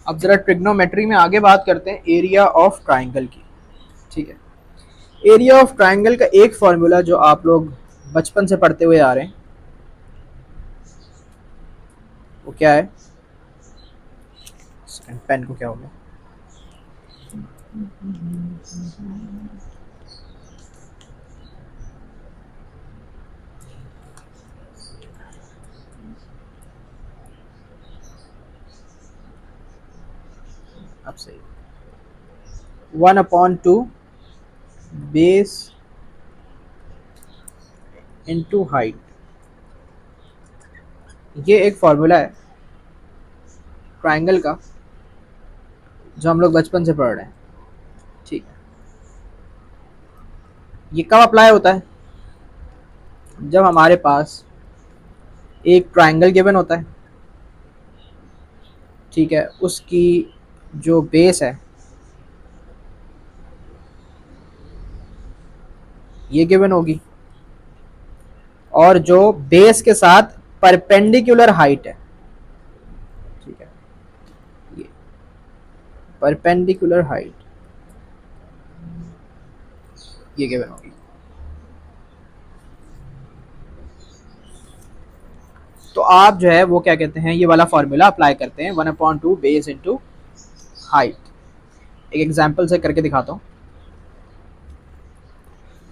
अब जरा ट्रिग्नोमेट्री में आगे बात करते हैं एरिया ऑफ ट्राइंगल की। ठीक है, एरिया ऑफ ट्राइंगल का एक फॉर्मूला जो आप लोग बचपन से पढ़ते हुए आ रहे हैं वो क्या है? पेन को क्या हो गया? अब सही। 1/2 बेस इंटू हाइट, ये एक फॉर्मूला है ट्राइंगल का जो हम लोग बचपन से पढ़ रहे हैं। ठीक है, ये कब अप्लाई होता है? जब हमारे पास एक ट्राइंगल गिवन होता है, ठीक है, उसकी जो बेस है ये गिवन होगी और जो बेस के साथ परपेंडिकुलर हाइट है, ठीक है, ये परपेंडिकुलर हाइट ये गिवन होगी। तो आप जो है वो क्या कहते हैं, ये वाला फॉर्मूला अप्लाई करते हैं 1/2 बेस इंटू हाइट। एक एग्जांपल से करके दिखाता हूँ।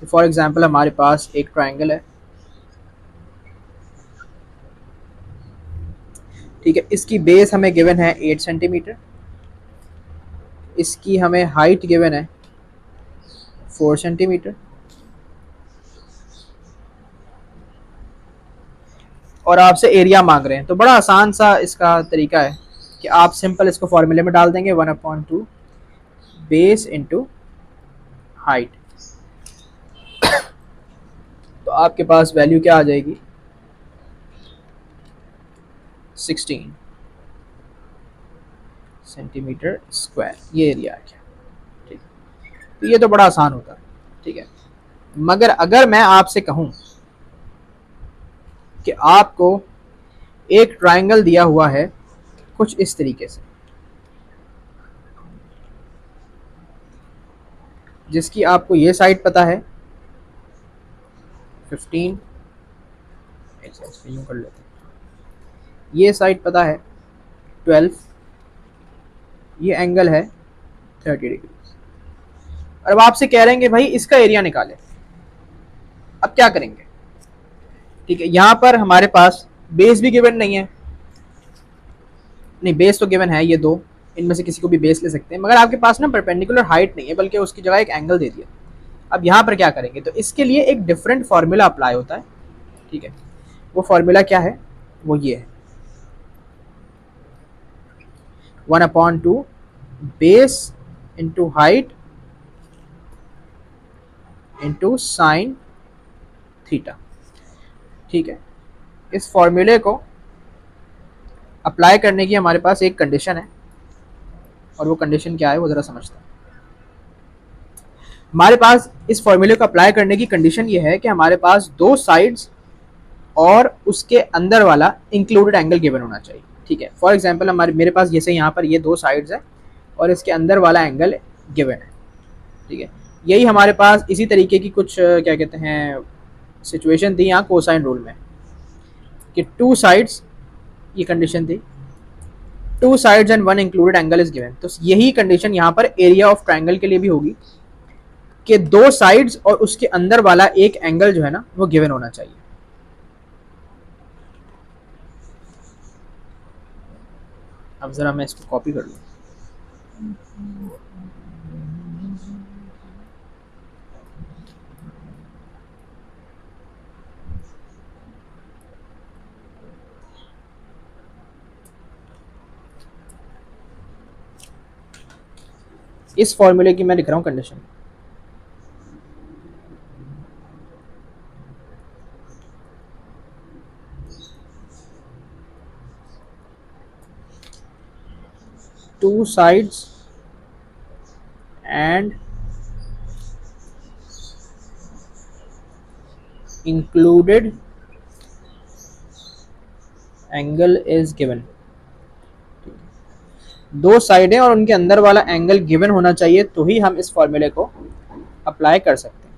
फॉर एग्जांपल हमारे पास एक ट्राइंगल है, ठीक है, इसकी बेस हमें गिवन है 8 सेंटीमीटर, इसकी हमें हाइट गिवन है 4 सेंटीमीटर, और आपसे एरिया मांग रहे हैं। तो बड़ा आसान सा इसका तरीका है कि आप सिंपल इसको फॉर्मूले में डाल देंगे 1/2 बेस इंटू हाइट। तो आपके पास वैल्यू क्या आ जाएगी? 16 सेंटीमीटर स्क्वायर, ये एरिया आ गया। ठीक है, तो ये तो बड़ा आसान होता है। ठीक है, मगर अगर मैं आपसे कहूं कि आपको एक ट्राइंगल दिया हुआ है कुछ इस तरीके से, जिसकी आपको ये साइड पता है 15, यूं कर लेते हैं, ये साइड पता है 12, ये एंगल है 30 डिग्री। और अब आपसे कह रहे हैं कि भाई इसका एरिया निकालें। अब क्या करेंगे? ठीक है, यहां पर हमारे पास बेस भी गिवन नहीं है, नहीं बेस तो गिवन है, ये दो, इनमें से किसी को भी बेस ले सकते हैं, मगर आपके पास ना परपेंडिकुलर हाइट नहीं है, बल्कि उसकी जगह एक एंगल दे दिया। अब यहाँ पर क्या करेंगे? तो इसके लिए एक डिफरेंट फॉर्मूला अप्लाई होता है। ठीक है, वो फॉर्मूला क्या है? वो ये है 1/2 base into height into sine theta. ठीक है, इस फॉर्मूले को अप्लाई करने की हमारे पास एक कंडीशन है, और वो कंडीशन क्या है वो ज़रा समझते हैं। हमारे पास इस फॉर्मूले को अप्लाई करने की कंडीशन ये है कि हमारे पास दो साइड्स और उसके अंदर वाला इंक्लूडेड एंगल गिवन होना चाहिए। ठीक है, फॉर एग्जांपल हमारे मेरे पास जैसे यहाँ पर ये दो साइड्स है और इसके अंदर वाला एंगल गिवन है। ठीक है, यही हमारे पास इसी तरीके की कुछ क्या कहते हैं सिचुएशन थी यहाँ कोसाइन रूल में, कि टू साइड्स, ये कंडीशन थी, two sides and one included angle is given. तो यही कंडीशन यहाँ पर एरिया ऑफ ट्राइंगल के लिए भी होगी कि दो साइड्स और उसके अंदर वाला एक एंगल जो है ना वो गिवन होना चाहिए। अब जरा मैं इसको कॉपी कर लूँ। इस फॉर्मूले की मैं लिख रहा हूँ condition. Two sides and included angle is given। दो साइडें और उनके अंदर वाला एंगल गिवन होना चाहिए, तो ही हम इस फॉर्मूले को अप्लाई कर सकते हैं।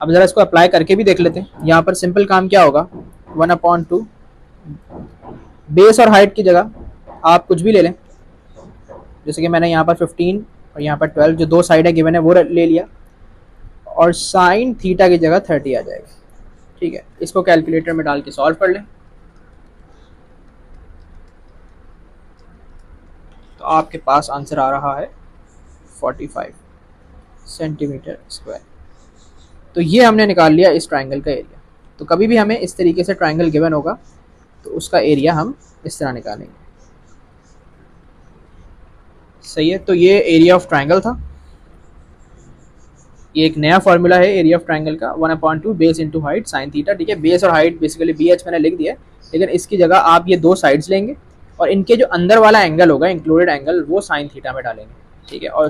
अब जरा इसको अप्लाई करके भी देख लेते हैं। यहाँ पर सिंपल काम क्या होगा, 1/2 बेस और हाइट की जगह आप कुछ भी ले लें, जैसे कि मैंने यहाँ पर 15 और यहाँ पर 12 जो दो साइडें गिवन है वो ले लिया, और साइन थीटा की जगह 30 आ जाएगा। ठीक है, इसको कैलकुलेटर में डाल के सॉल्व कर लें, तो आपके पास आंसर आ रहा है 45 सेंटीमीटर स्क्वायर। तो ये हमने निकाल लिया इस ट्राइंगल का एरिया। तो कभी भी हमें इस तरीके से ट्राइंगल गिवन होगा तो उसका एरिया हम इस तरह निकालेंगे। सही है, तो ये एरिया ऑफ ट्राइंगल था। ये एक नया फॉर्मूला है एरिया ऑफ ट्राइंगल का, 1/2 base into height sine theta. ठीक है, बेस और हाइट बेसिकली बी एच मैंने लिख दिया है, लेकिन इसकी जगह आप ये दो साइड्स लेंगे और इनके जो अंदर वाला एंगल होगा इंक्लूडेड एंगल वो साइन थीटा में डालेंगे। ठीक है, और